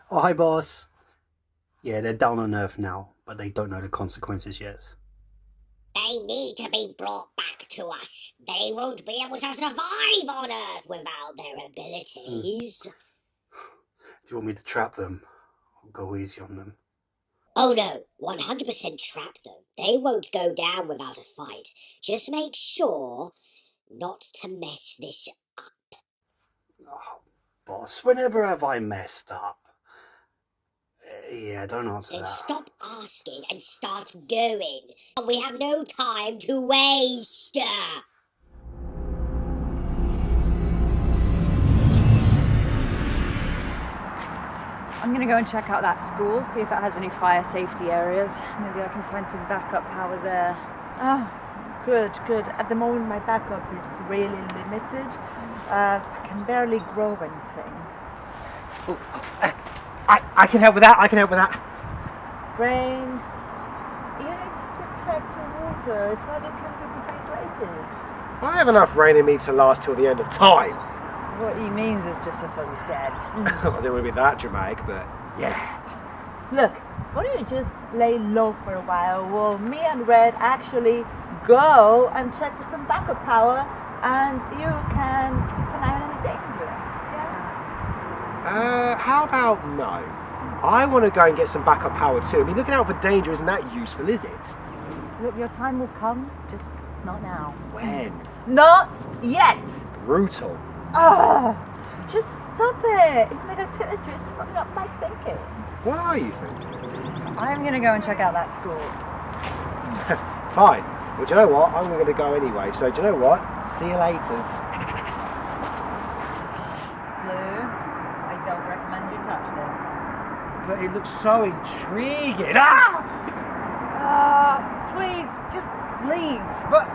Oh, hi, boss. Yeah, they're down on Earth now, but they don't know the consequences yet. They need to be brought back to us. They won't be able to survive on Earth without their abilities. Do you want me to trap them? Or go easy on them? Oh no, 100% trap them. They won't go down without a fight. Just make sure not to mess this up. Oh, boss, whenever have I messed up? Yeah, don't answer Then that. stop asking and start going. We have no time to waste. I'm gonna go and check out that school, see if it has any fire safety areas. Maybe I can find some backup power there. Oh, good, good. At the moment, my backup is really limited. I can barely grow anything. Oh, I can help with that. I can help with that. Rain, you need to protect your water. If not, you can be dehydrated. I have enough rain in me to last till the end of time. What he means is just until he's dead. I don't want to be that dramatic, but yeah. Look, why don't you just lay low for a while? Well, me and Red actually go and check for some backup power, and you can keep an eye on any danger. Yeah? How about no? I want to go and get some backup power too. I mean, looking out for danger isn't that useful, is it? Look, your time will come, just not now. When? Not yet. Brutal. Oh, just stop it. Negativity is fucking up my thinking. What are you thinking? I'm gonna go and check out that school. Fine. Well, do you know what? I'm going to go anyway. So, do you know what? See you later. Blue, I don't recommend you touch this. But it looks so intriguing. Ah! Please, just leave. But.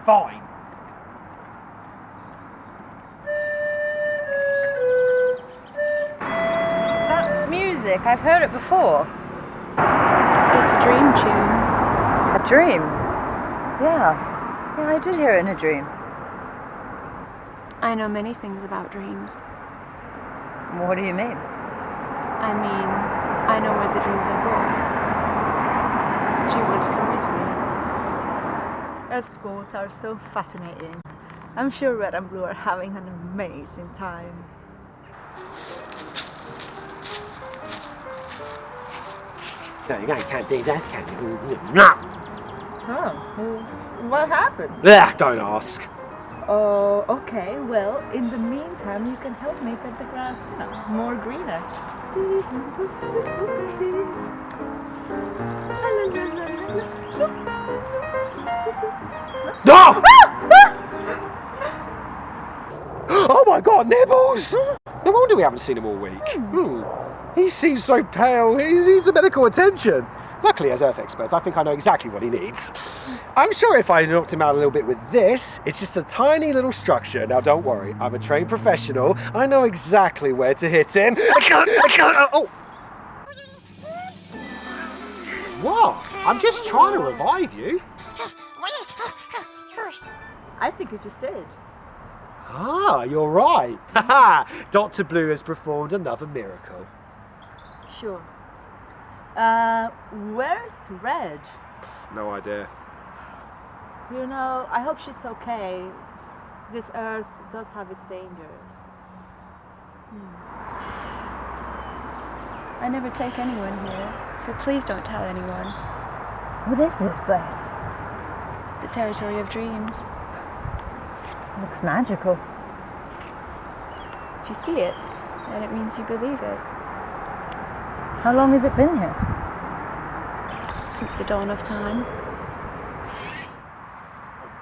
Fine. That's music. I've heard it before. It's a dream tune. A dream? Yeah. Yeah, I did hear it in a dream. I know many things about dreams. What do you mean? I mean, I know where the dreams are born. Do you want to come with me? Earth schools are so fascinating. I'm sure Red and Blue are having an amazing time. No, you can't do that, can you? No. Oh, what happened? Don't ask. Oh, okay. Well, in the meantime, you can help me get the grass, more greener. Oh! Oh my God, Nibbles! No wonder we haven't seen him all week. He seems so pale. He needs some medical attention. Luckily, as Earth experts, I think I know exactly what he needs. I'm sure if I knocked him out a little bit with this, it's just a tiny little structure. Now, don't worry, I'm a trained professional. I know exactly where to hit him. I can't, oh! What? I'm just trying to revive you. I think you just did. Ah, you're right. Haha! Dr. Blue has performed another miracle. Sure. Where's Red? No idea. You know, I hope she's okay. This Earth does have its dangers. I never take anyone here, so please don't tell anyone. What is this place? It's the territory of dreams. It looks magical. If you see it, then it means you believe it. How long has it been here? Since the dawn of time.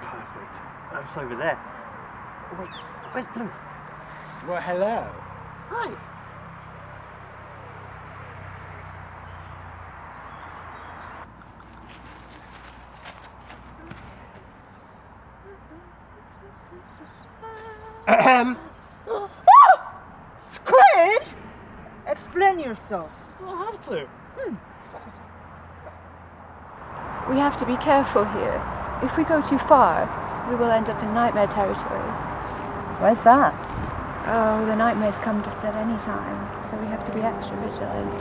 Perfect. It's over there. Oh, wait, where's Blue? Well, hello. Hi. Squid! Explain yourself. I'll have to. We have to be careful here. If we go too far, we will end up in nightmare territory. Where's that? Oh, the nightmares come just at any time, so we have to be extra vigilant.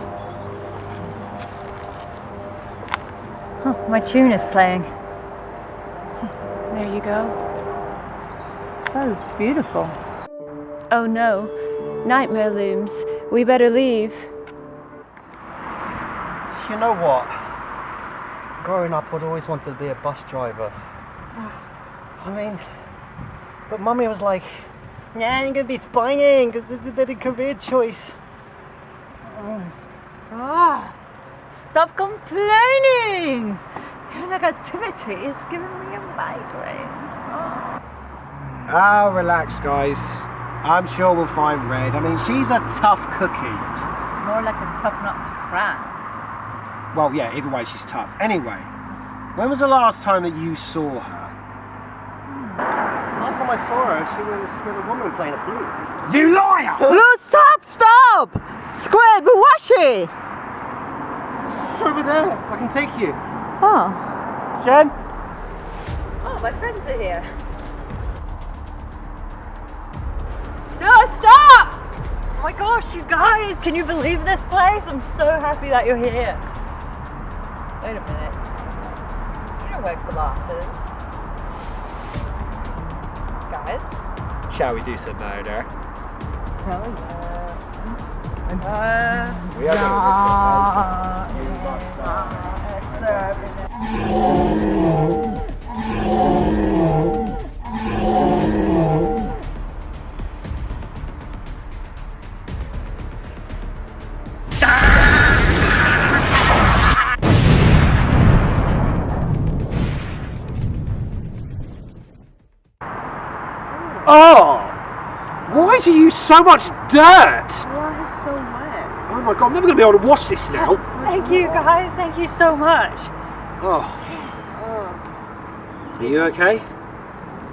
Oh, my tune is playing. There you go. So beautiful. Oh no, nightmare looms. We better leave. You know what? Growing up, I'd always wanted to be a bus driver. I mean, but Mummy was like, "Yeah, you're gonna be spying because it's a better career choice." Ah, stop complaining! Your negativity is giving me a migraine. Ah, relax, guys. I'm sure we'll find Red. I mean, she's a tough cookie. More like a tough nut to crack. Well, yeah, either way, she's tough. Anyway, when was the last time that you saw her? Last time I saw her, she was with a woman playing a flute. You liar! Look, stop! Squid, where was she? She's over there. I can take you. Oh. Jen? Oh, my friends are here. No, stop! Oh my gosh, you guys, can you believe this place? I'm so happy that you're here. Wait a minute. You don't wear glasses. Guys? Shall we do some murder? Hell yeah. We are going to You must die. Oh! Why do you use so much dirt? Why is so wet? Oh my god, I'm never going to be able to wash this now. Thank you guys, thank you so much. Oh. Are you okay?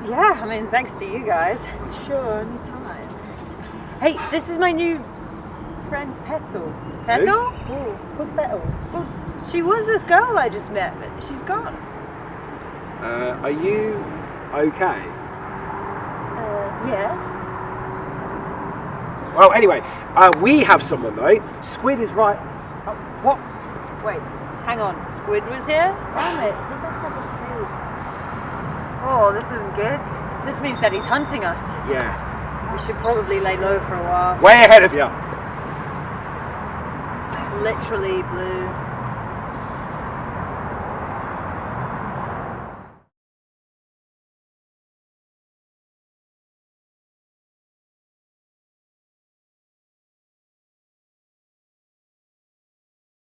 Yeah, I mean, thanks to you guys. Sure, anytime. Hey, this is my new friend Petal. Petal? Oh, who's better? Well, she was this girl I just met, but she's gone. Are you okay? Yes. Well, anyway, we have someone though. Squid is right. What? Wait, hang on. Squid was here? Damn it, he must have escaped. Oh, this isn't good. This means that he's hunting us. Yeah. We should probably lay low for a while. Way ahead of you. Literally blue.